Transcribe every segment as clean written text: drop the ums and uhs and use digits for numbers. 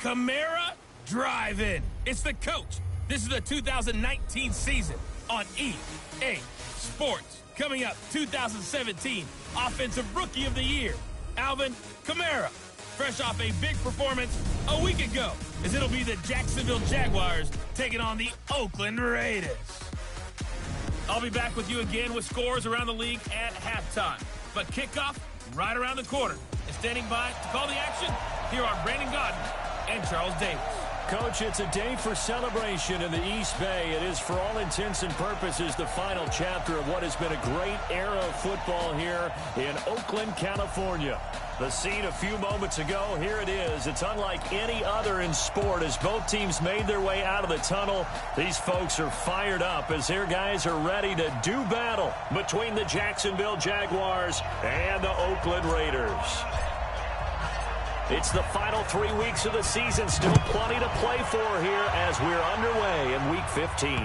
Kamara Drive-In. It's the coach. This is the 2019 season on EA Sports. Coming up, 2017 Offensive Rookie of the Year, Alvin Kamara. Fresh off a big performance a week ago, as it'll be the Jacksonville Jaguars taking on the Oakland Raiders. I'll be back with you again with scores around the league at halftime. But kickoff right around the corner. And standing by to call the action, here are Brandon Godden and Charles Davis. Coach, it's a day for celebration in the East Bay. It is, for all intents and purposes, the final chapter of what has been a great era of football here in Oakland, California. The scene a few moments ago, here it is. It's unlike any other in sport as both teams made their way out of the tunnel. These folks are fired up as their guys are ready to do battle between the Jacksonville Jaguars and the Oakland Raiders. It's the final 3 weeks of the season. Still plenty to play for here as we're underway in Week 15.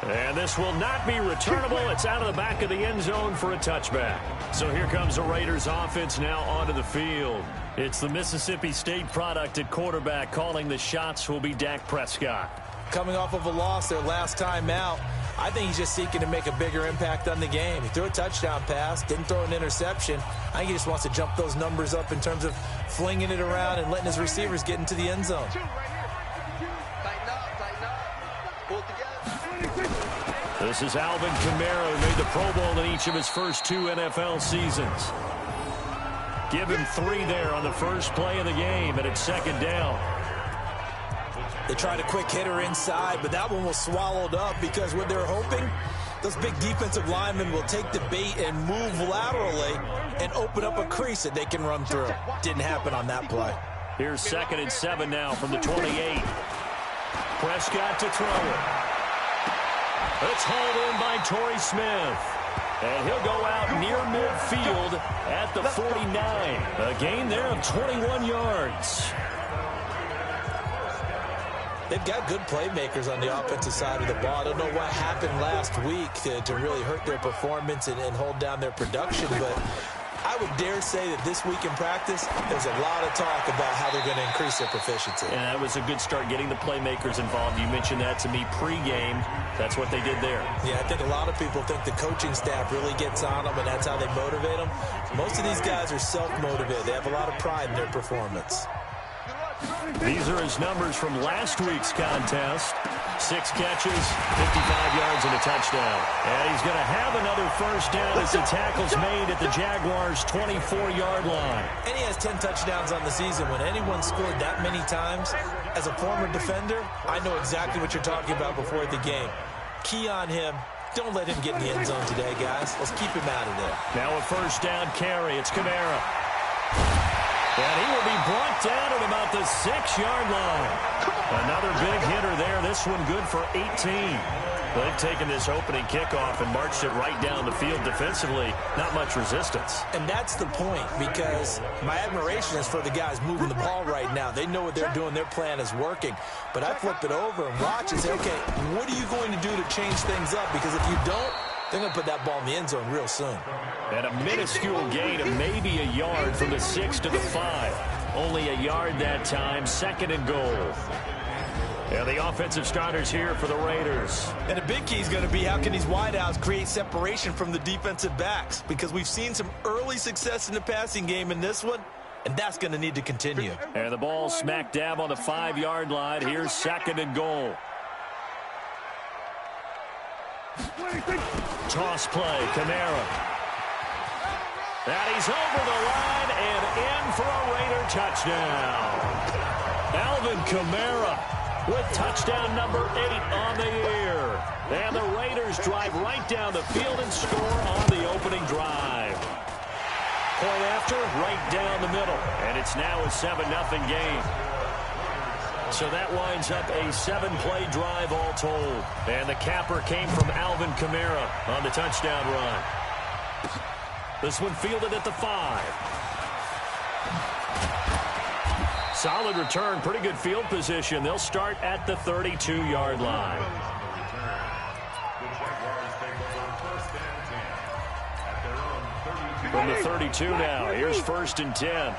And this will not be returnable. It's out of the back of the end zone for a touchback. So here comes the Raiders offense now onto the field. It's the Mississippi State product at quarterback. Calling the shots will be Dak Prescott. Coming off of a loss their last time out, I think he's just seeking to make a bigger impact on the game. He threw a touchdown pass, didn't throw an interception. I think he just wants to jump those numbers up in terms of flinging it around and letting his receivers get into the end zone. This is Alvin Kamara, who made the Pro Bowl in each of his first 2 NFL seasons. Give him 3 there on the first play of the game, and it's second down. They tried a quick hitter inside, but that one was swallowed up because what they're hoping, those big defensive linemen will take the bait and move laterally and open up a crease that they can run through. Didn't happen on that play. Here's 2nd and 7 now from the 28. Prescott to throw it. It's hauled in by Torrey Smith. And he'll go out near midfield at the 49. A gain there of 21 yards. They've got good playmakers on the offensive side of the ball. I don't know what happened last week to really hurt their performance and hold down their production, but I would dare say that this week in practice, there's a lot of talk about how they're going to increase their proficiency. And that was a good start, getting the playmakers involved. You mentioned that to me pregame. That's what they did there. Yeah, I think a lot of people think the coaching staff really gets on them, and that's how they motivate them. Most of these guys are self-motivated. They have a lot of pride in their performance. These are his numbers from last week's contest. 6 catches, 55 yards, and a touchdown. And he's going to have another first down as the tackle's made at the Jaguars' 24-yard line. And he has 10 touchdowns on the season. When anyone scored that many times, as a former defender, I know exactly what you're talking about before the game. Key on him. Don't let him get in the end zone today, guys. Let's keep him out of there. Now a first down carry. It's Kamara. And he will be brought down at about the 6-yard line. Another big hitter there. This one good for 18. They've taken this opening kickoff and marched it right down the field defensively. Not much resistance. And that's the point, because my admiration is for the guys moving the ball right now. They know what they're doing. Their plan is working. But I flip it over and watch and say, okay, what are you going to do to change things up? Because if you don't, they're going to put that ball in the end zone real soon. And a minuscule gain of maybe a yard from the 6 to the 5. Only a yard that time. 2nd and goal. And the offensive starters here for the Raiders. And the big key is going to be, how can these wideouts create separation from the defensive backs? Because we've seen some early success in the passing game in this one, and that's going to need to continue. And the ball smack dab on the 5-yard line. Here's 2nd and goal. Toss play, Kamara. And he's over the line and in for a Raider touchdown. Alvin Kamara with touchdown number 8 on the year. And the Raiders drive right down the field and score on the opening drive. Point after, right down the middle. And it's now a 7-0 game. So that winds up a 7-play drive all told. And the capper came from Alvin Kamara on the touchdown run. This one fielded at the 5. Solid return, pretty good field position. They'll start at the 32-yard line. From the 32 now, here's 1st and 10.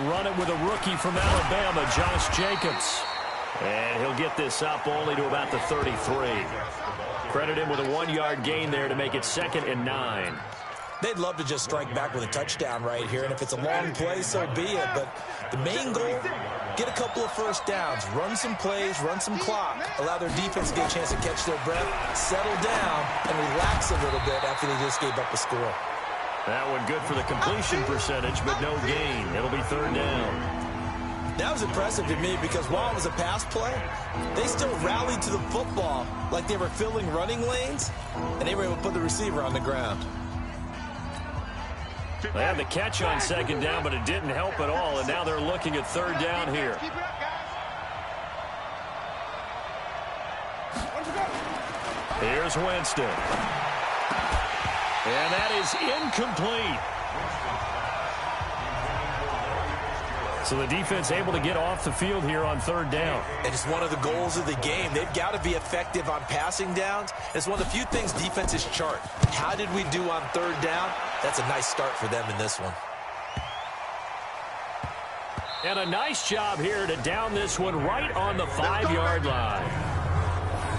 run it with a rookie from Alabama, Josh Jacobs. And he'll get this up only to about the 33. Credit him with a 1-yard gain there to make it 2nd and 9. They'd love to just strike back with a touchdown right here, and if it's a long play, so be it. But the main goal, get a couple of first downs, run some plays, run some clock, allow their defense to get a chance to catch their breath, settle down, and relax a little bit after they just gave up a score. That one good for the completion percentage, but no gain. It'll be 3rd down. That was impressive to me because while it was a pass play, they still rallied to the football like they were filling running lanes, and they were able to put the receiver on the ground. They had the catch on 2nd down, but it didn't help at all, and now they're looking at 3rd down here. Here's Winston. And that is incomplete. So the defense able to get off the field here on 3rd down. And it's one of the goals of the game. They've got to be effective on passing downs. It's one of the few things defenses chart. How did we do on 3rd down? That's a nice start for them in this one. And a nice job here to down this one right on the 5-yard line.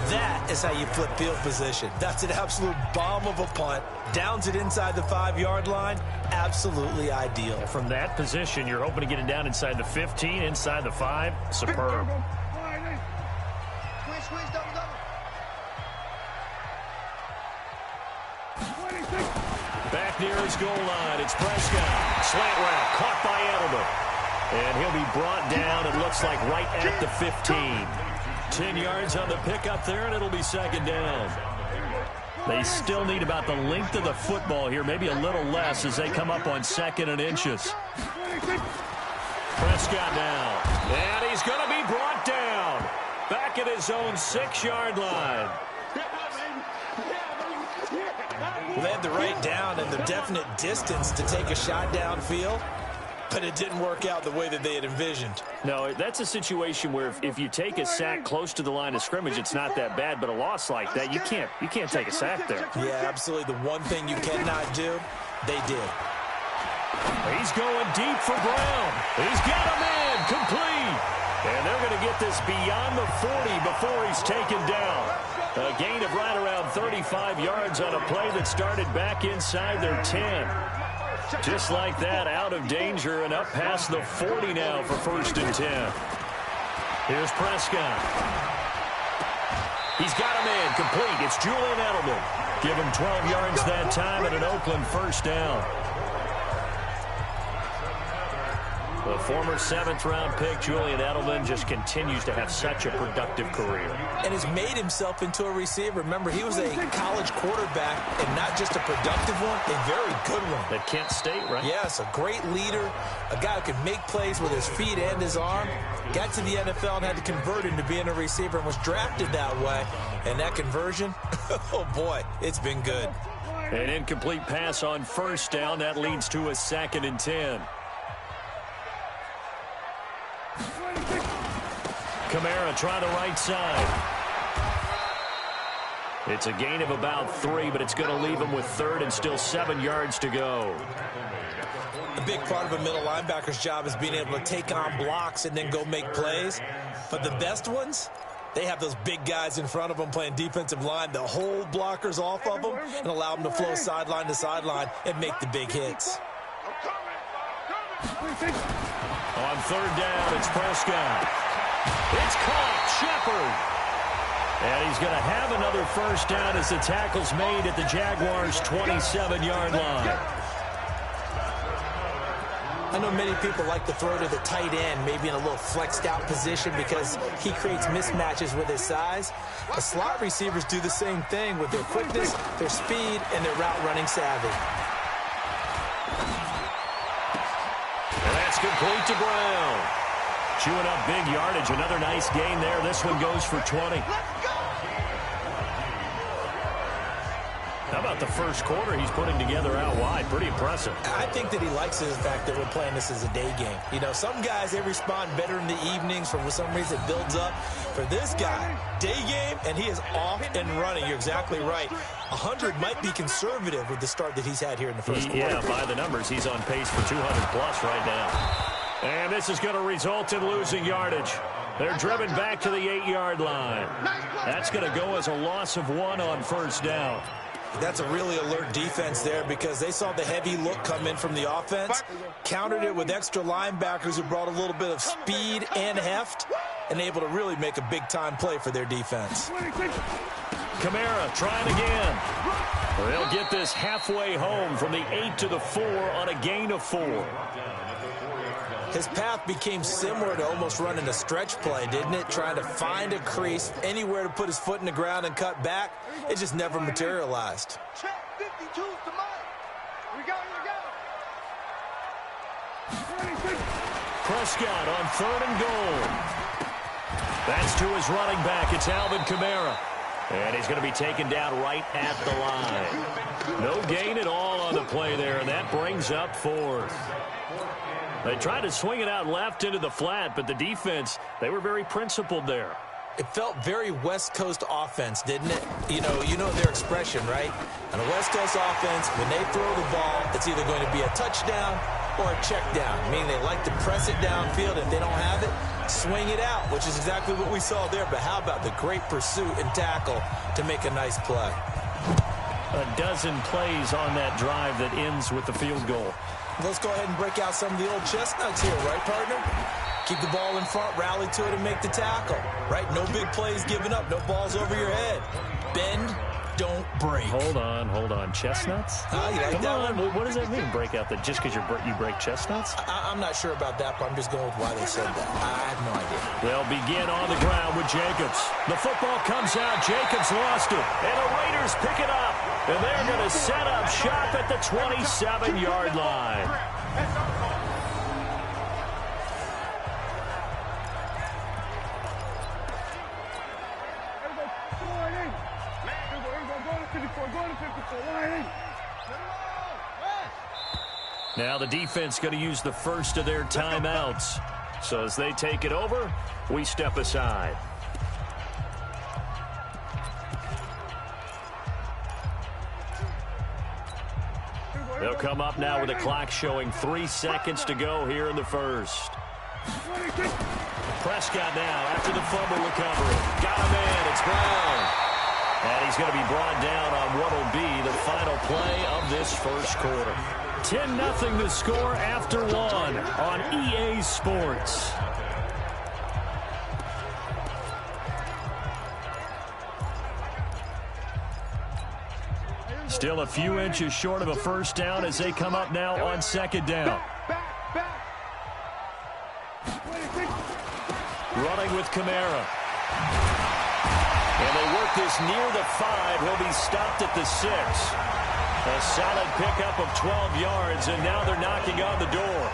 That is how you flip field position. That's an absolute bomb of a punt. Downs it inside the 5-yard line. Absolutely ideal. From that position, you're hoping to get it down inside the 15, inside the 5. Superb. Back near his goal line, it's Prescott. Slant route, caught by Edelman. And he'll be brought down, it looks like, right at the 15. 10 yards on the pickup there, and it'll be 2nd down. They still need about the length of the football here, maybe a little less as they come up on 2nd and inches. Prescott now, and he's going to be brought down. Back at his own 6-yard line. Well, they had the right down and the definite distance to take a shot downfield, but it didn't work out the way that they had envisioned. No, that's a situation where if you take a sack close to the line of scrimmage, it's not that bad, but a loss like that, you can't take a sack there. Yeah, absolutely. The one thing you cannot do, they did. He's going deep for Brown. He's got him in, complete. And they're going to get this beyond the 40 before he's taken down. A gain of right around 35 yards on a play that started back inside their 10. Just like that, out of danger and up past the 40 now for 1st and 10. Here's Prescott. He's got him in, complete. It's Julian Edelman. Give him 12 yards that time and an Oakland 1st down. The former 7th-round pick, Julian Edelman, just continues to have such a productive career. And has made himself into a receiver. Remember, he was a college quarterback, and not just a productive one, a very good one. At Kent State, right? Yes, a great leader, a guy who can make plays with his feet and his arm. Got to the NFL and had to convert into being a receiver and was drafted that way. And that conversion, oh boy, it's been good. An incomplete pass on 1st down. That leads to a 2nd and 10. Kamara try the right side. It's a gain of about 3, but it's going to leave him with 3rd and still 7 yards to go. A big part of a middle linebacker's job is being able to take on blocks and then go make plays. But the best ones, they have those big guys in front of them playing defensive line to hold blockers off of them and allow them to flow sideline to sideline and make the big hits. On 3rd down, it's Prescott. It's caught, Shepard. And he's going to have another 1st down as the tackle's made at the Jaguars' 27-yard line. I know many people like to throw to the tight end, maybe in a little flexed out position because he creates mismatches with his size. The slot receivers do the same thing with their quickness, their speed, and their route running savvy. And that's complete to Brown. Chewing up big yardage. Another nice gain there. This one goes for 20. How about the first quarter he's putting together out wide? Pretty impressive. I think that he likes the fact that we're playing this as a day game. You know, some guys, they respond better in the evenings. For some reason, it builds up. For this guy, day game, and he is off and running. You're exactly right. 100 might be conservative with the start that he's had here in the first quarter. Yeah, by the numbers, he's on pace for 200-plus right now. And this is going to result in losing yardage. They're driven back to the 8-yard line. That's going to go as a loss of 1 on first down. That's a really alert defense there because they saw the heavy look come in from the offense, countered it with extra linebackers who brought a little bit of speed and heft, and able to really make a big-time play for their defense. Kamara trying again. They'll get this halfway home from the 8 to the 4 on a gain of 4. His path became similar to almost running a stretch play, didn't it? Trying to find a crease, anywhere to put his foot in the ground and cut back. It just never materialized. Check 52's to Mike. We go. Prescott on 3rd and goal. That's to his running back. It's Alvin Kamara. And he's going to be taken down right at the line. No gain at all on the play there, and that brings up 4th. They tried to swing it out left into the flat, but the defense, they were very principled there. It felt very West Coast offense, didn't it? You know their expression, right? On a West Coast offense, when they throw the ball, it's either going to be a touchdown or a check down, meaning they like to press it downfield. If they don't have it, swing it out, which is exactly what we saw there. But how about the great pursuit and tackle to make a nice play? A dozen plays on that drive that ends with the field goal. Let's go ahead and break out some of the old chestnuts here, right, partner? Keep the ball in front, rally to it, and make the tackle, right? No big plays given up, no balls over your head. Bend, don't break. Hold on. Chestnuts? You like Come that on. one? What does that mean, break out? That just because you break chestnuts? I'm not sure about that, but I'm just going with why they said that. I have no idea. They'll begin on the ground with Jacobs. The football comes out. Jacobs lost it. And the Raiders pick it up. And they're going to set up shop at the 27-yard line. Now the defense going to use the first of their timeouts. So as they take it over, we step aside. They'll come up now with the clock showing 3 seconds to go here in the first. Prescott now after the fumble recovery. Got him in. It's Brown. And he's going to be brought down on what will be the final play of this first quarter. 10-0 the score after 1 on EA Sports. Still a few inches short of a first down as they come up now on 2nd down. Running with Kamara. And they work this near the 5. He'll be stopped at the 6. A solid pickup of 12 yards, and now they're knocking on the door.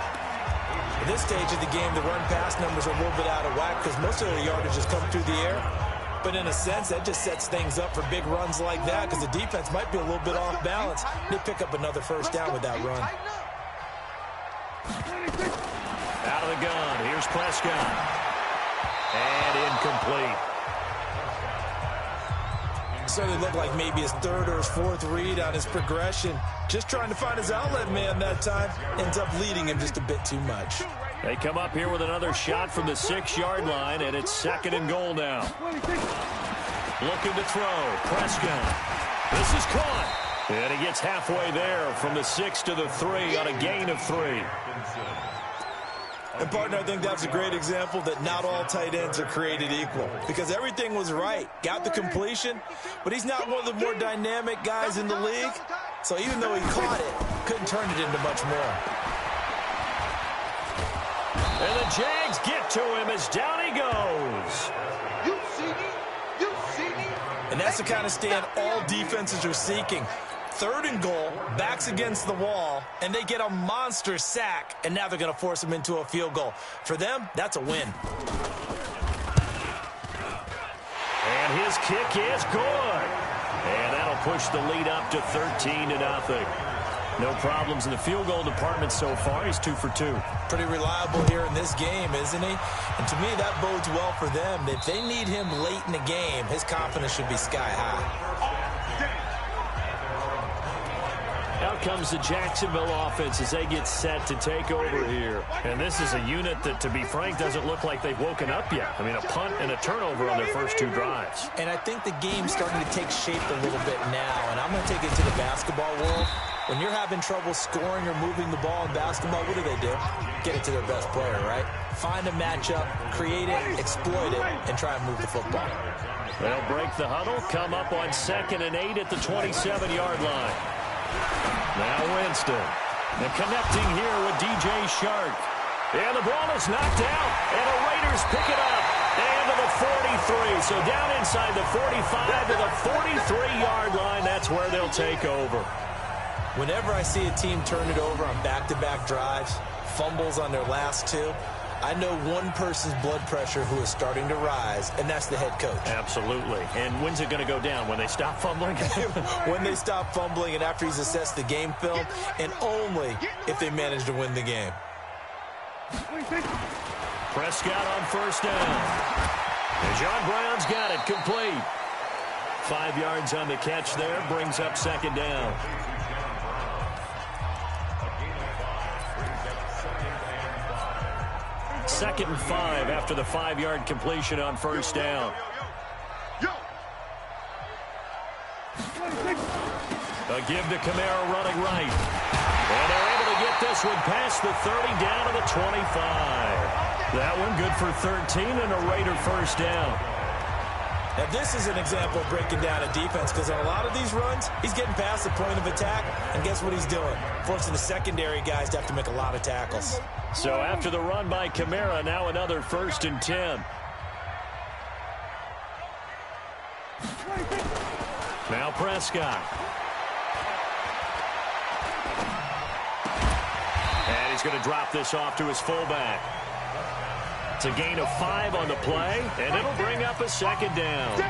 At this stage of the game, the run-pass numbers are a little bit out of whack because most of their yardage has come through the air. But in a sense, that just sets things up for big runs like that because the defense might be a little bit off balance. They pick up another first down with that run. Out of the gun, here's Prescott. And incomplete. Certainly looked like maybe his 3rd or his 4th read on his progression. Just trying to find his outlet man that time. Ends up leading him just a bit too much. They come up here with another shot from the 6-yard line, and it's 2nd and goal now. Looking to throw. Prescott. This is caught. And he gets halfway there from the 6 to the 3 on a gain of 3. And, partner, I think that's a great example that not all tight ends are created equal because everything was right. Got the completion, but he's not one of the more dynamic guys in the league. So even though he caught it, couldn't turn it into much more. And the Jags get to him as down he goes. You see me? You see me? And that's the kind of stand all defenses are seeking. 3rd and goal, backs against the wall, and they get a monster sack, and now they're going to force him into a field goal. For them, that's a win. And his kick is good. And that'll push the lead up to 13-0. No problems in the field goal department so far. He's 2 for 2. Pretty reliable here in this game, isn't he? And to me, that bodes well for them. If they need him late in the game, his confidence should be sky high. Now out comes the Jacksonville offense as they get set to take over here. And this is a unit that, to be frank, doesn't look like they've woken up yet. I mean, a punt and a turnover on their first 2 drives. And I think the game's starting to take shape a little bit now. And I'm going to take it to the basketball world. When you're having trouble scoring or moving the ball in basketball, what do? Get it to their best player, right? Find a matchup, create it, exploit it, and try and move the football. They'll break the huddle, come up on 2nd and 8 at the 27-yard line. Now Winston. And connecting here with DJ Shark. And the ball is knocked out, and the Raiders pick it up. And to the 43. So down inside the 45 to the 43-yard line. That's where they'll take over. Whenever I see a team turn it over on back-to-back drives, fumbles on their last 2, I know one person's blood pressure who is starting to rise, and that's the head coach. Absolutely. And when's it going to go down? When they stop fumbling? When they stop fumbling and after he's assessed the game film, and only if they manage to win the game. Prescott on 1st down. And John Brown's got it complete. 5 yards on the catch there, brings up 2nd down. 2nd and 5 after the 5-yard completion on 1st down. A give to Kamara running right. And they're able to get this one past the 30 down to the 25. That one good for 13 and a Raider 1st down. Now, this is an example of breaking down a defense because on a lot of these runs, he's getting past the point of attack, and guess what he's doing? Forcing the secondary guys to have to make a lot of tackles. So after the run by Kamara, now another 1st and 10. Now Prescott. And he's going to drop this off to his fullback. It's a gain of 5 on the play, and it'll bring up a 2nd down.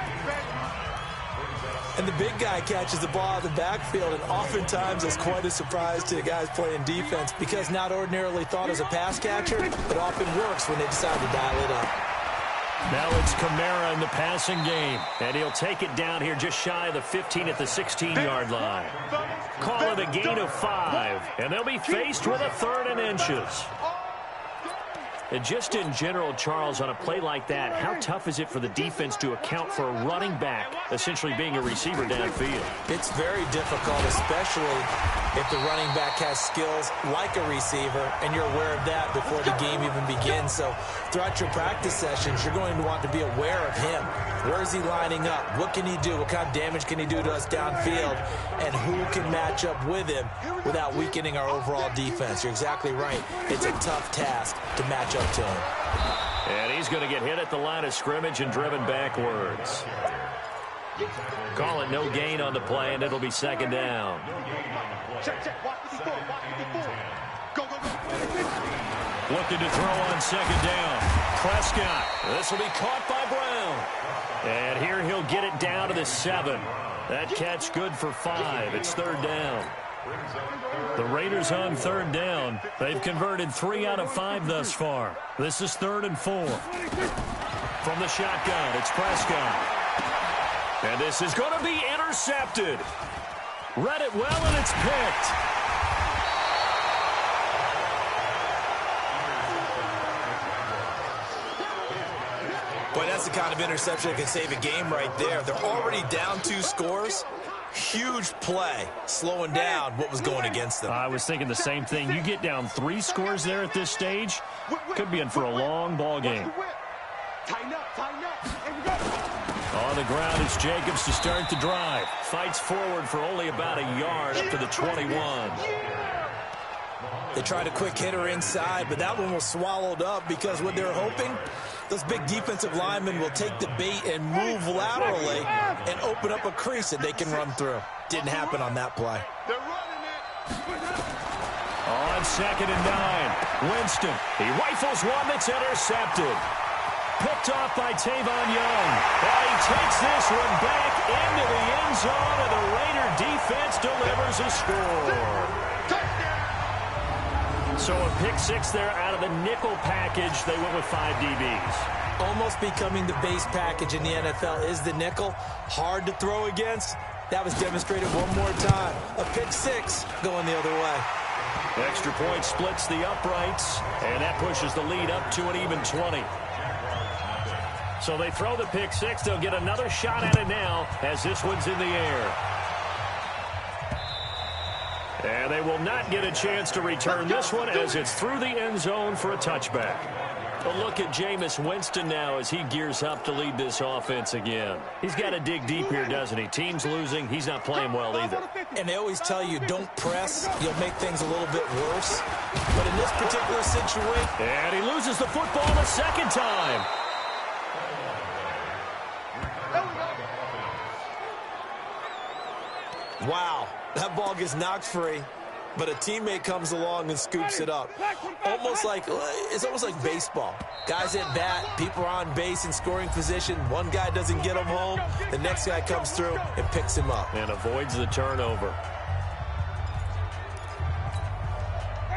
And the big guy catches the ball out of the backfield, and oftentimes it's quite a surprise to the guys playing defense because not ordinarily thought as a pass catcher, but often works when they decide to dial it up. Now it's Kamara in the passing game, and he'll take it down here just shy of the 15 at the 16-yard line. Call it a gain of 5, and they'll be faced with a 3rd and inches. And just in general, Charles, on a play like that, how tough is it for the defense to account for a running back essentially being a receiver downfield? It's very difficult, especially if the running back has skills like a receiver, and you're aware of that before the game even begins. So throughout your practice sessions, you're going to want to be aware of him. Where is he lining up? What can he do? What kind of damage can he do to us downfield? And who can match up with him without weakening our overall defense? You're exactly right. It's a tough task to match up to him. And he's going to get hit at the line of scrimmage and driven backwards. Call it no gain on the play, and it'll be 2nd down. Looking to throw on 2nd down. Prescott. This will be caught by Brown. And here he'll get it down to the 7. That catch good for 5. It's 3rd down. The Raiders on 3rd down. They've converted 3 out of 5 thus far. This is 3rd and 4. From the shotgun, it's Prescott. And this is going to be intercepted. Read it well, and it's picked. Boy, that's the kind of interception that can save a game right there. They're already down 2 scores. Huge play, slowing down what was going against them. I was thinking the same thing. You get down 3 scores there at this stage, could be in for a long ball game. On the ground is Jacobs to start the drive. Fights forward for only about a yard up to the 21. They tried a quick hitter inside, but that one was swallowed up because what they're hoping, those big defensive linemen will take the bait and move laterally and open up a crease that they can run through. Didn't happen on that play. On 2nd and 9, Winston. He rifles one that's intercepted. Picked off by Tavon Young. And he takes this one back into the end zone, and the Raider defense delivers a score. So a pick 6 there out of the nickel package. They went with 5 DBs. Almost becoming the base package in the NFL is the nickel. Hard to throw against, That was demonstrated one more time. A pick six going the other way. Extra point splits the uprights, and that pushes the lead up to an even 20. So they throw the pick six. They'll get another shot at it now as this one's in the air. And they will not get a chance to return this one as it's through the end zone for a touchback. A look at Jameis Winston now as he gears up to lead this offense again. He's got to dig deep here, doesn't he? Team's losing. He's not playing well either. And they always tell you, don't press. You'll make things a little bit worse. But in this particular situation... And he loses the football the second time. Wow, that ball gets knocked free, but a teammate comes along and scoops it up. It's almost like baseball. Guys at bat, people are on base in scoring position. One guy doesn't get him home. The next guy comes through and picks him up. And avoids the turnover.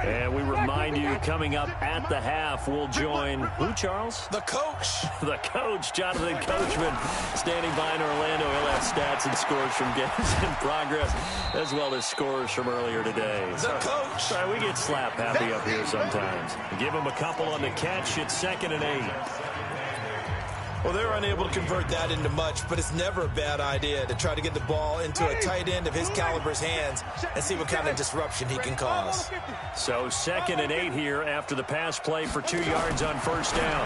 And we remind you, coming up at the half, we'll join who, Charles? The coach. The coach, Jonathan Coachman, standing by in Orlando. He'll have stats and scores from games in progress, as well as scores from earlier today. The coach. Sorry, we get slap happy up here sometimes. Give him a couple on the catch. It's 2nd and 8. Well, they're unable to convert that into much, but it's never a bad idea to try to get the ball into a tight end of his caliber's hands and see what kind of disruption he can cause. So 2nd and 8 here after the pass play for 2 yards on first down.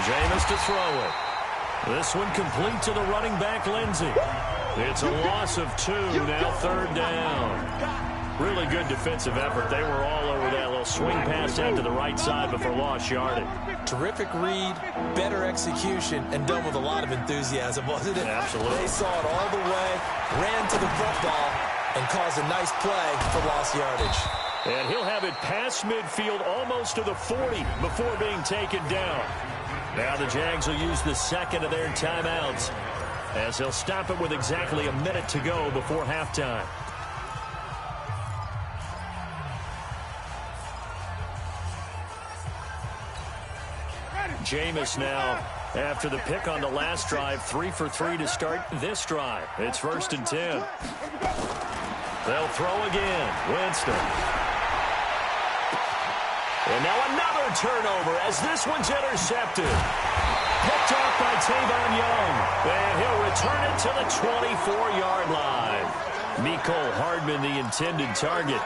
Jameis to throw it. This one complete to the running back, Lindsey. It's a loss of 2, now 3rd down. Really good defensive effort. They were all over that little swing pass out to the right side before lost yardage. Terrific read, better execution, and done with a lot of enthusiasm, wasn't it? Absolutely. They saw it all the way, ran to the football, and caused a nice play for lost yardage. And he'll have it past midfield almost to the 40 before being taken down. Now the Jags will use the second of their timeouts as they'll stop it with exactly a minute to go before halftime. Jameis now, after the pick on the last drive, 3 for 3 to start this drive. It's 1st and 10. They'll throw again. Winston. And now another turnover as this one's intercepted. Picked off by Tavon Young. And he'll return it to the 24-yard line. Mecole Hardman, the intended target.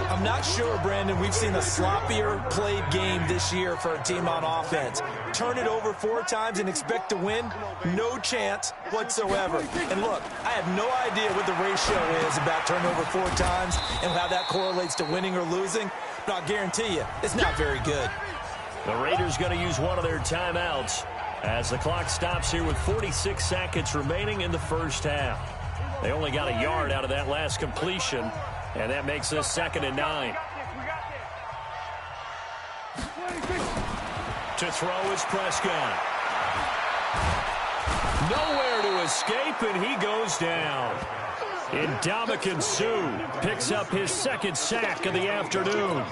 I'm not sure, Brandon, we've seen a sloppier played game this year for a team on offense. Turn it over 4 times and expect to win? No chance whatsoever. And look, I have no idea what the ratio is about turnover 4 times and how that correlates to winning or losing, but I'll guarantee you, it's not very good. The Raiders going to use one of their timeouts as the clock stops here with 46 seconds remaining in the first half. They only got a yard out of that last completion, and that makes this 2nd and 9. To throw is Prescott. Nowhere to escape, and he goes down. Ndamukong Suh picks up his 2nd sack of the afternoon.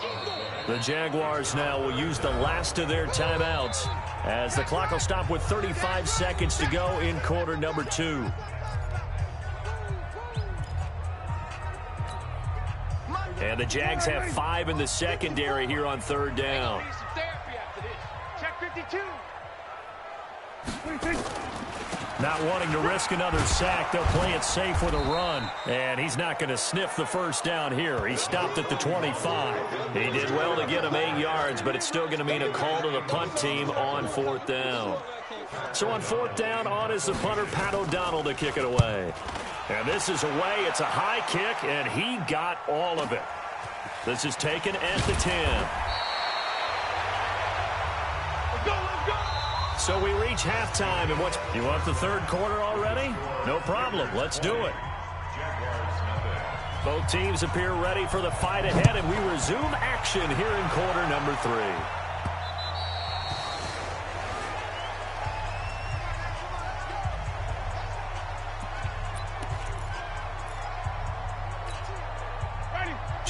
The Jaguars now will use the last of their timeouts as the clock will stop with 35 seconds to go in quarter number 2. And the Jags have 5 in the secondary here on 3rd down. Not wanting to risk another sack, they'll play it safe with a run. And he's not going to sniff the first down here. He stopped at the 25. He did well to get him 8 yards, but it's still going to mean a call to the punt team on 4th down. So on 4th down, on is the punter, Pat O'Donnell, to kick it away. And this is away. It's a high kick, and he got all of it. This is taken at the 10. So we reach halftime, and you want the 3rd quarter already? No problem. Let's do it. Both teams appear ready for the fight ahead, and we resume action here in quarter number 3.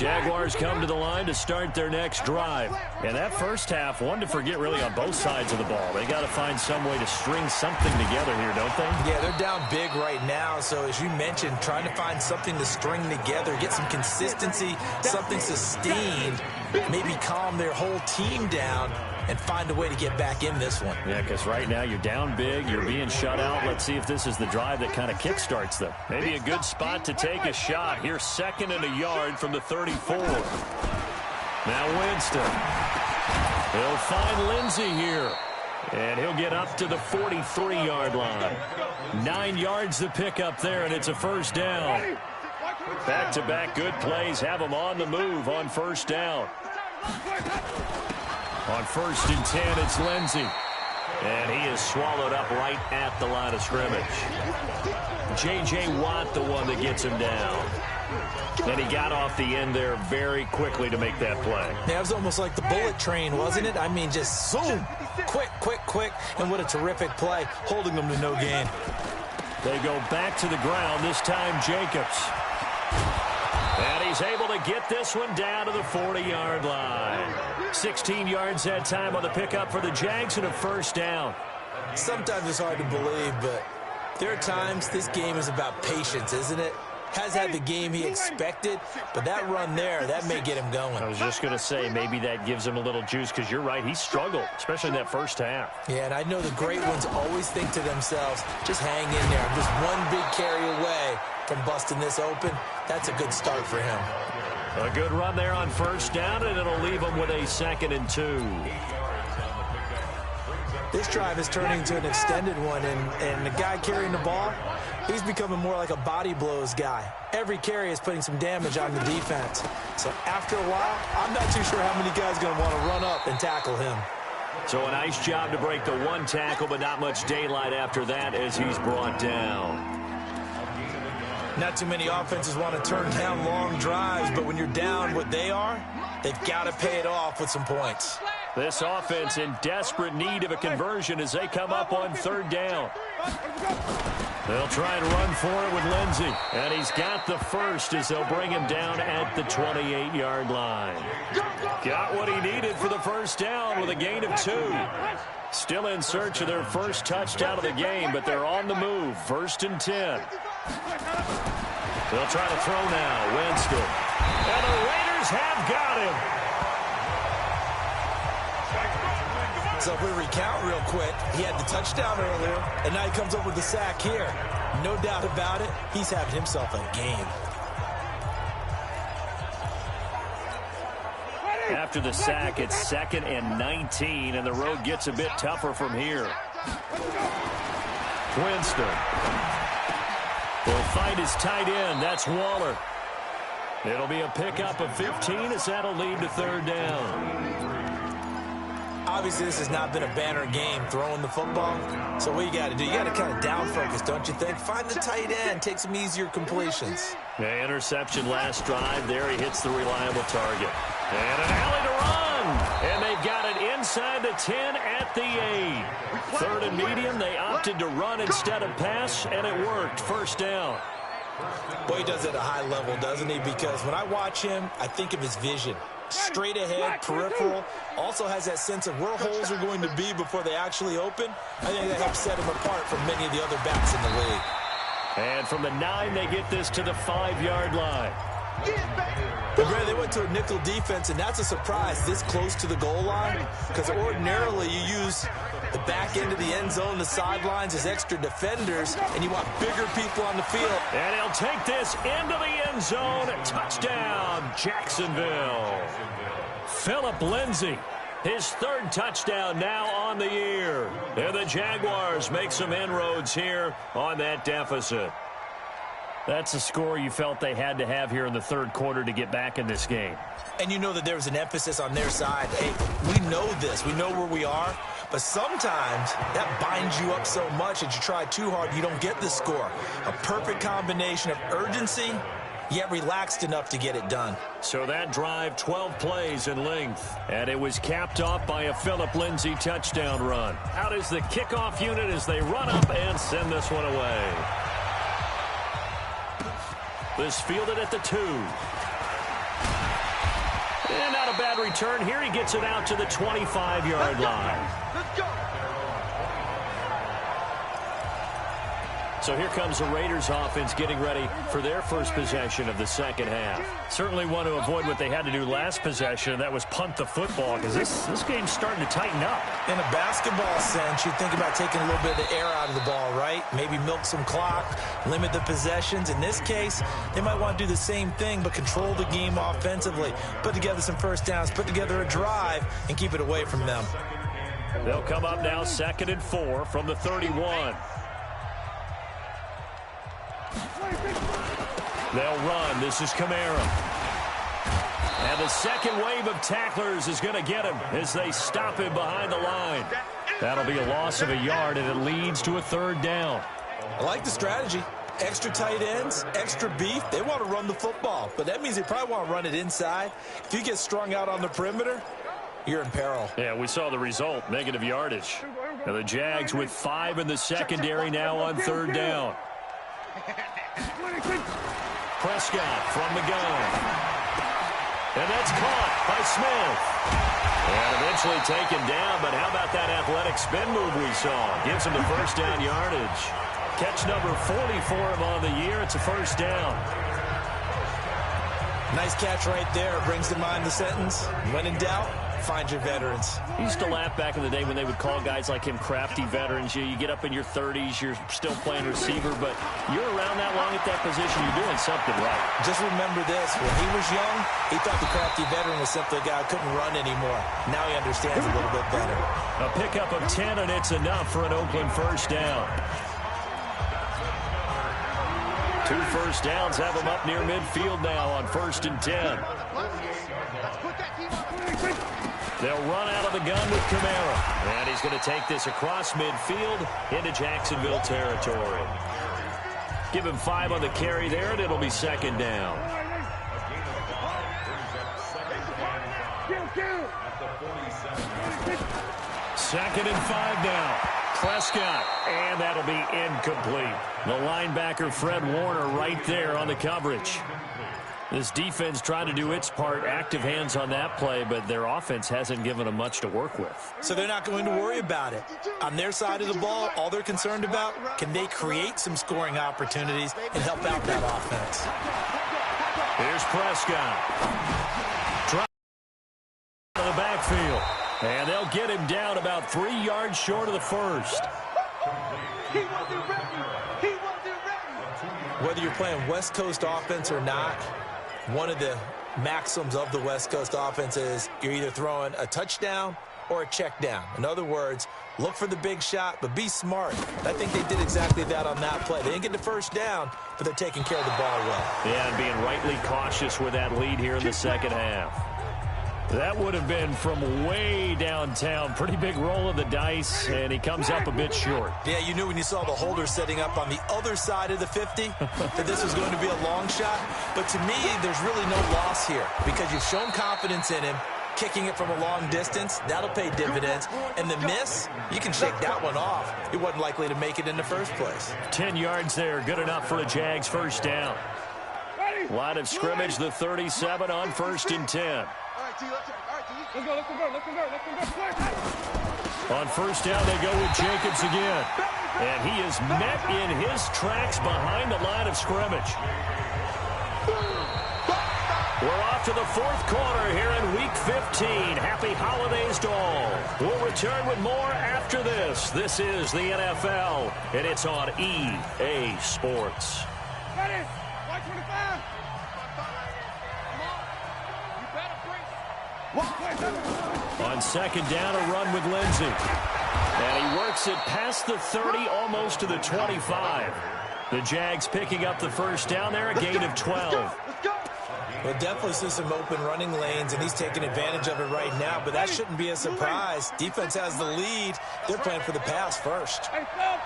Jaguars come to the line to start their next drive. And that first half, one to forget really on both sides of the ball. They got to find some way to string something together here, don't they? Yeah, they're down big right now. So as you mentioned, trying to find something to string together, get some consistency, something sustained, maybe calm their whole team down and find a way to get back in this one. Yeah, because right now you're down big, you're being shut out. Let's see if this is the drive that kind of kickstarts them. Maybe a good spot to take a shot. Here's 2nd and a yard from the 34. Now Winston. He'll find Lindsey here. And he'll get up to the 43-yard line. 9 yards to pick up there, and it's a first down. Back-to-back good plays have them on the move on first down. On 1st and 10, it's Lindsey. And he is swallowed up right at the line of scrimmage. J.J. Watt, the one that gets him down. And he got off the end there very quickly to make that play. Yeah, it was almost like the bullet train, wasn't it? I mean, just zoom. Quick, quick, quick. And what a terrific play, holding them to no gain. They go back to the ground, this time Jacobs. And he's able to get this one down to the 40-yard line. 16 yards that time on the pickup for the Jags and a first down. Sometimes it's hard to believe, but there are times this game is about patience, isn't it? Has had the game he expected, but that run there, that may get him going. I was just going to say, maybe that gives him a little juice, because you're right, he struggled, especially in that first half. Yeah, and I know the great ones always think to themselves, just hang in there. I'm just one big carry away from busting this open. That's a good start for him. A good run there on first down, and it'll leave him with a 2nd and 2. This drive is turning into an extended one, and the guy carrying the ball, he's becoming more like a body blows guy. Every carry is putting some damage on the defense. So after a while, I'm not too sure how many guys are going to want to run up and tackle him. So a nice job to break the one tackle, but not much daylight after that as he's brought down. Not too many offenses want to turn down long drives, but when you're down what they are, they've got to pay it off with some points. This offense in desperate need of a conversion as they come up on 3rd down. They'll try and run for it with Lindsey. And he's got the first as they'll bring him down at the 28-yard line. Got what he needed for the first down with a gain of 2. Still in search of their first touchdown of the game, but they're on the move. 1st and 10. They'll try to throw now. Winston. And the Raiders have got him. So if we recount real quick, he had the touchdown earlier, and now he comes up with the sack here. No doubt about it, he's having himself a game. After the sack, it's 2nd and 19, and the road gets a bit tougher from here. Winston will find his tight end. That's Waller. It'll be a pickup of 15 as that'll lead to 3rd down. Obviously, this has not been a banner game throwing the football. So what you got to do, you got to kind of down focus, don't you think? Find the tight end, take some easier completions. The interception last drive. There he hits the reliable target. And an alley to run. And they've got it inside the 10 at the 8. 3rd and medium. They opted to run instead of pass, and it worked. First down. Boy, he does it at a high level, doesn't he? Because when I watch him, I think of his vision. Straight ahead, peripheral, also has that sense of where holes are going to be before they actually open. I think that helps set him apart from many of the other backs in the league. And from the 9, they get this to the 5-yard line. But Greg, they went to a nickel defense, and that's a surprise this close to the goal line, because ordinarily you use the back end of the end zone, the sidelines as extra defenders, and you want bigger people on the field. And he'll take this into the end zone. Touchdown, Jacksonville. Philip Lindsey, his 3rd touchdown now on the year. And the Jaguars make some inroads here on that deficit. That's a score you felt they had to have here in the 3rd quarter to get back in this game. And you know that there was an emphasis on their side. Hey, we know this. We know where we are. But sometimes that binds you up so much that you try too hard, you don't get the score. A perfect combination of urgency, yet relaxed enough to get it done. So that drive, 12 plays in length. And it was capped off by a Philip Lindsey touchdown run. Out is the kickoff unit as they run up and send this one away. This fielded at the 2. And not a bad return here. He gets it out to the 25-yard line. Let's go. So here comes the Raiders offense getting ready for their first possession of the second half. Certainly want to avoid what they had to do last possession, and that was punt the football, because this game's starting to tighten up. In a basketball sense, you think about taking a little bit of the air out of the ball, right? Maybe milk some clock, limit the possessions. In this case, they might want to do the same thing, but control the game offensively. Put together some first downs, put together a drive, and keep it away from them. They'll come up now 2nd and 4 from the 31. They'll run. This is Kamara. And the second wave of tacklers is going to get him as they stop him behind the line. That'll be a loss of a yard, and it leads to a 3rd down. I like the strategy. Extra tight ends, extra beef. They want to run the football, but that means they probably want to run it inside. If you get strung out on the perimeter, you're in peril. Yeah, we saw the result, negative yardage. Now the Jags with 5 in the secondary now on 3rd down. Prescott from the gun. And that's caught by Smith. And eventually taken down, but how about that athletic spin move we saw? Gives him the first down yardage. Catch number 40 for him on the year. It's a first down. Nice catch right there. Brings to mind the sentence, when in doubt, find your veterans. He used to laugh back in the day when they would call guys like him crafty veterans. You get up in your 30s, you're still playing receiver, but you're around that long at that position, you're doing something right. Just remember this. When he was young, he thought the crafty veteran was simply a guy who couldn't run anymore. Now he understands a little bit better. A pickup of 10, and it's enough for an Oakland first down. 2 first downs have them up near midfield now on 1st and 10. They'll run out of the gun with Kamara. And he's going to take this across midfield into Jacksonville territory. Give him 5 on the carry there, and it'll be 2nd down. Second and 5 now. Prescott, and that'll be incomplete. The linebacker, Fred Warner, right there on the coverage. This defense trying to do its part, active hands on that play, but their offense hasn't given them much to work with. So they're not going to worry about it. On their side of the ball, all they're concerned about, can they create some scoring opportunities and help out that offense? Here's Prescott. Drop out of the backfield. And they'll get him down about 3 yards short of the first. He wasn't ready. He wasn't ready. Whether you're playing West Coast offense or not, one of the maxims of the West Coast offense is you're either throwing a touchdown or a check down. In other words, look for the big shot, but be smart. I think they did exactly that on that play. They didn't get the first down, but they're taking care of the ball well. Yeah, and being rightly cautious with that lead here in the second half. That would have been from way downtown. Pretty big roll of the dice, and he comes up a bit short. Yeah, you knew when you saw the holder setting up on the other side of the 50 that this was going to be a long shot. But to me, there's really no loss here because you've shown confidence in him. Kicking it from a long distance, that'll pay dividends. And the miss, you can shake that one off. He wasn't likely to make it in the first place. 10 yards there, good enough for a Jags first down. Line of scrimmage, the 37 on 1st and 10. Let's go. On 1st down, they go with Jacobs again. And he is met in his tracks behind the line of scrimmage. We're off to the 4th quarter here in Week 15. Happy holidays to all. We'll return with more after this. This is the NFL, and it's on EA Sports. Ready? 125. On 2nd down, a run with Lindsey. And he works it past the 30, almost to the 25. The Jags picking up the first down there, a gain of 12. We'll definitely see some open running lanes, and he's taking advantage of it right now, but that shouldn't be a surprise. Defense has the lead. They're playing for the pass first. Hey, stop.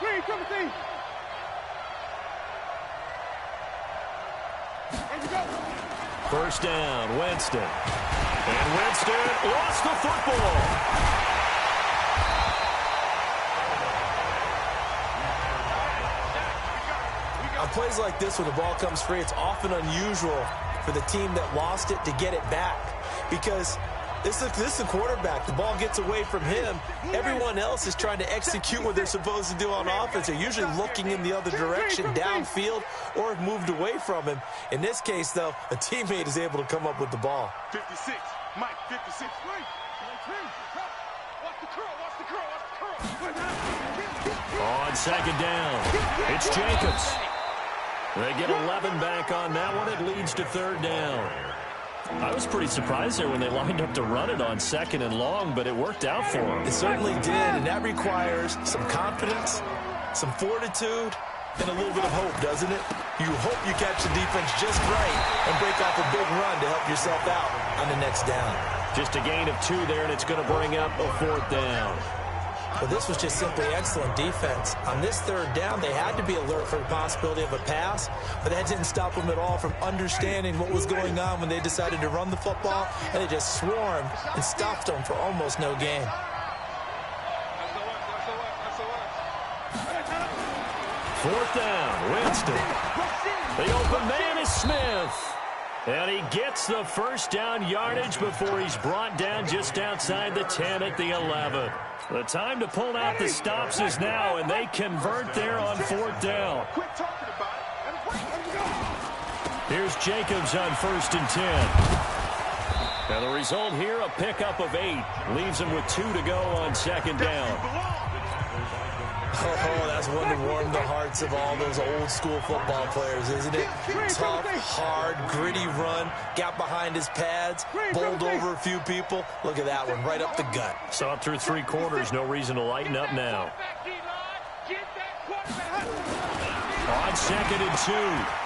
Green, come see. There you go. First down, Winston. And Winston lost the football. On plays like this, when the ball comes free, it's often unusual for the team that lost it to get it back. Because this is a quarterback. The ball gets away from him. Everyone else is trying to execute what they're supposed to do on offense. They're usually looking in the other direction, downfield, or have moved away from him. In this case, though, a teammate is able to come up with the ball. 56, Mike, 56. On second down, it's Jacobs. They get 11 back on that one. It leads to third down. I was pretty surprised there when they lined up to run it on second and long, but it worked out for them. It certainly did, and that requires some confidence, some fortitude, and a little bit of hope, doesn't it? You hope you catch the defense just right and break off a big run to help yourself out on the next down. Just a gain of 2 there, and it's going to bring up a fourth down. Well, this was just simply excellent defense. On this third down, they had to be alert for the possibility of a pass, but that didn't stop them at all from understanding what was going on when they decided to run the football, and they just swarmed and stopped them for almost no gain. Fourth down, Winston. The open man is Smith. And he gets the first down yardage before he's brought down just outside the 10 at the 11. The time to pull out the stops is now, and they convert there on fourth down. Here's Jacobs on 1st and 10. And the result here, a pickup of 8. Leaves him with 2 to go on second down. Oh, that's one to warm the hearts of all those old school football players, isn't it? Tough, hard, gritty run, got behind his pads, bowled over a few people. Look at that one, right up the gut. Saw it through 3 quarters, no reason to lighten up now. On 2nd and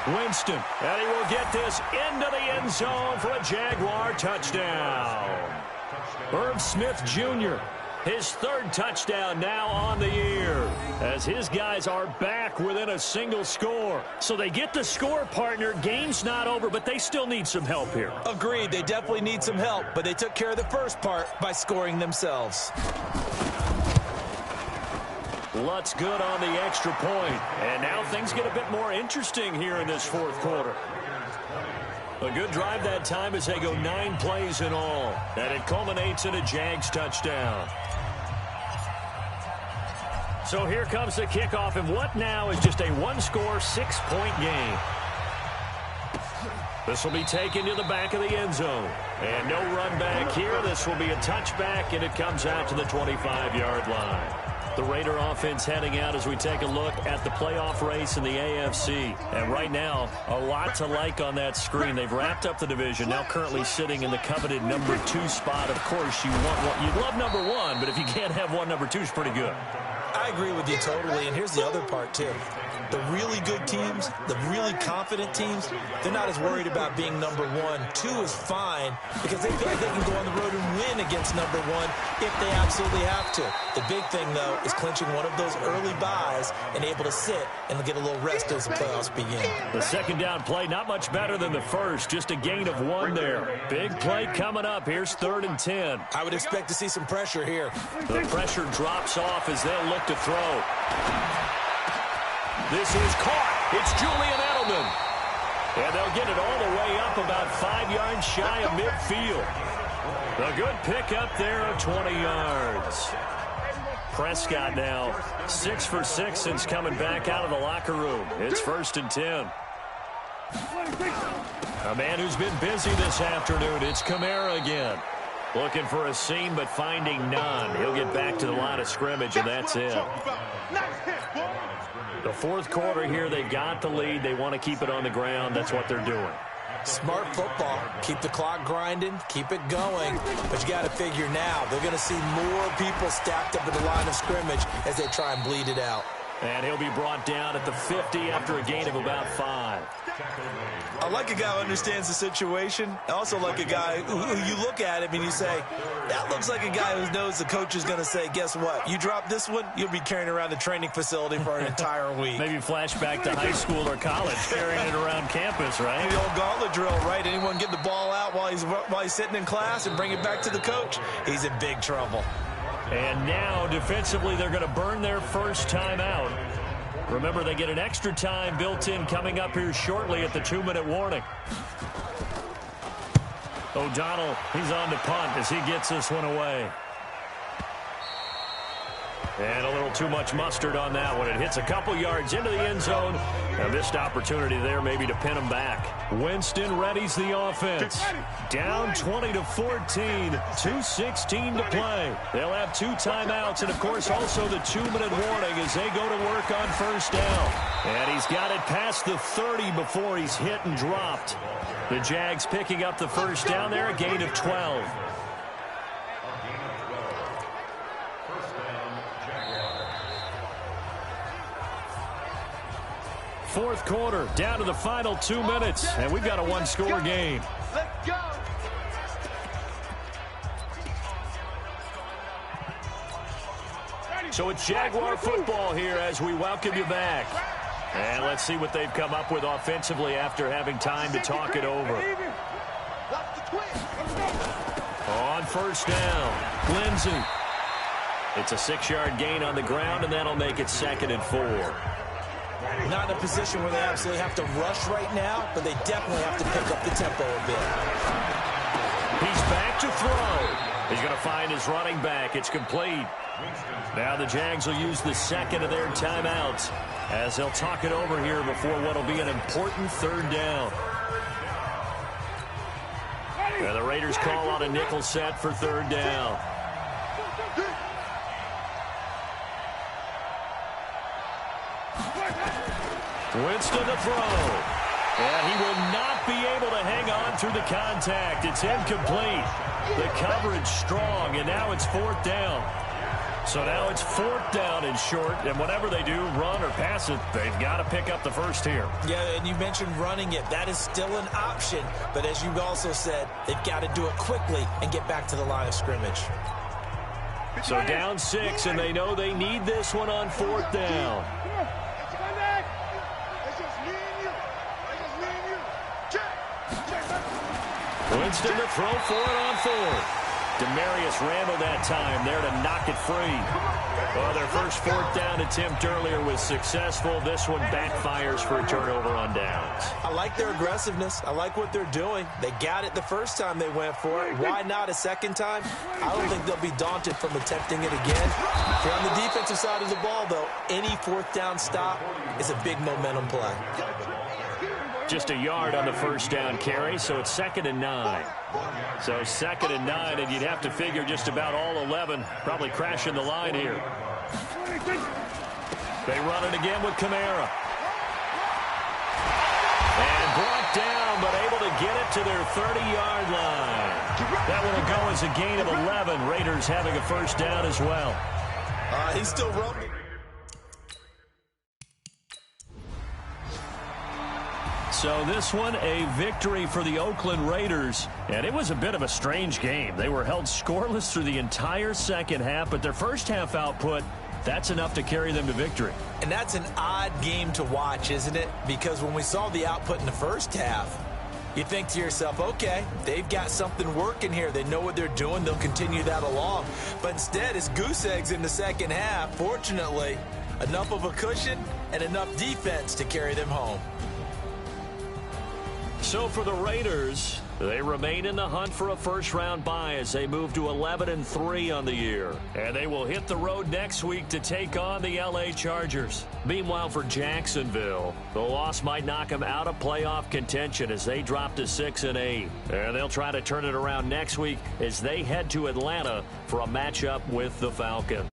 2, Winston, and he will get this into the end zone for a Jaguar touchdown. Irv Smith Jr., his 3rd touchdown now on the year, as his guys are back within a single score. So they get the score, partner. Game's not over, but they still need some help here. Agreed. They definitely need some help, but they took care of the first part by scoring themselves. Lutz good on the extra point. And now things get a bit more interesting here in this fourth quarter. A good drive that time as they go 9 plays in all. And it culminates in a Jags touchdown. So here comes the kickoff, and what now is just a 1-score, 6-point game. This will be taken to the back of the end zone. And no run back here. This will be a touchback, and it comes out to the 25-yard line. The Raider offense heading out as we take a look at the playoff race in the AFC. And right now, a lot to like on that screen. They've wrapped up the division, now currently sitting in the coveted number 2 spot. Of course, you love number 1, but if you can't have one, number 2 is pretty good. I agree with you totally, and here's the other part, too. The really good teams, the really confident teams, they're not as worried about being number 1. 2 is fine because they feel like they can go on the road and win against number 1 if they absolutely have to. The big thing, though, is clinching one of those early buys and able to sit and get a little rest as the playoffs begin. The second down play, not much better than the first, just a gain of 1 there. Big play coming up. Here's 3rd and 10. I would expect to see some pressure here. The pressure drops off as they'll look to throw. This is caught. It's Julian Edelman. And they'll get it all the way up about 5 yards shy of midfield. A good pickup there of 20 yards. Prescott now 6 for 6 since coming back out of the locker room. It's 1st and 10. A man who's been busy this afternoon. It's Kamara again. Looking for a seam, but finding none. He'll get back to the line of scrimmage, and that's it. The fourth quarter here, they've got the lead. They want to keep it on the ground. That's what they're doing. Smart football. Keep the clock grinding. Keep it going. But you got to figure now, they're going to see more people stacked up at the line of scrimmage as they try and bleed it out. And he'll be brought down at the 50 after a gain of about 5. I like a guy who understands the situation. I also like a guy who you look at him and you say, that looks like a guy who knows the coach is going to say, guess what? You drop this one, you'll be carrying around the training facility for an entire week. Maybe flashback to high school or college, carrying it around campus, right? The old gauntlet drill, right? Anyone get the ball out while he's sitting in class and bring it back to the coach? He's in big trouble. And now, defensively, they're going to burn their first time out. Remember, they get an extra time built in coming up here shortly at the 2-minute warning. O'Donnell, he's on to punt as he gets this one away. And a little too much mustard on that one. It hits a couple yards into the end zone. A missed opportunity there maybe to pin him back. Winston readies the offense. Down 20-14, 2:16 to play. They'll have 2 timeouts and, of course, also the 2-minute warning as they go to work on first down. And he's got it past the 30 before he's hit and dropped. The Jags picking up the first down there, a gain of 12. Fourth quarter, down to the final 2 minutes, and we've got a one-score game. Let's go. So it's Jaguar football here as we welcome you back. And let's see what they've come up with offensively after having time to talk it over. On first down, Lindsey. It's a 6-yard gain on the ground, and that'll make it 2nd and 4. Not in a position where they absolutely have to rush right now, but they definitely have to pick up the tempo a bit. He's back to throw. He's going to find his running back. It's complete. Now the Jags will use the 2nd of their timeouts as they'll talk it over here before what will be an important 3rd down. And the Raiders call on a nickel set for 3rd down. Winston to throw. And he will not be able to hang on through the contact. It's incomplete. The coverage strong, and now it's 4th down. So now it's 4th down and short, and whatever they do, run or pass it, they've got to pick up the first here. Yeah, and you mentioned running it. That is still an option, but as you also said, they've got to do it quickly and get back to the line of scrimmage. So down 6, and they know they need this one on 4th down. Winston to throw for it on 4th. Demarius Randall that time there to knock it free. Well, their first 4th down attempt earlier was successful. This one backfires for a turnover on downs. I like their aggressiveness. I like what they're doing. They got it the first time they went for it. Why not a second time? I don't think they'll be daunted from attempting it again. If you're on the defensive side of the ball, though, any 4th down stop is a big momentum play. Just a yard on the first down carry, so it's 2nd and 9. So 2nd and 9, and you'd have to figure just about all 11 probably crashing the line here. They run it again with Kamara. And brought down, but able to get it to their 30-yard line. That one will go as a gain of 11. Raiders having a first down as well. He's still rolling. So this one, a victory for the Oakland Raiders. And it was a bit of a strange game. They were held scoreless through the entire second half, but their first half output, that's enough to carry them to victory. And that's an odd game to watch, isn't it? Because when we saw the output in the first half, you think to yourself, okay, they've got something working here. They know what they're doing. They'll continue that along. But instead, it's goose eggs in the second half. Fortunately, enough of a cushion and enough defense to carry them home. So for the Raiders, they remain in the hunt for a first-round bye as they move to 11-3 on the year. And they will hit the road next week to take on the L.A. Chargers. Meanwhile, for Jacksonville, the loss might knock them out of playoff contention as they drop to 6-8. And they'll try to turn it around next week as they head to Atlanta for a matchup with the Falcons.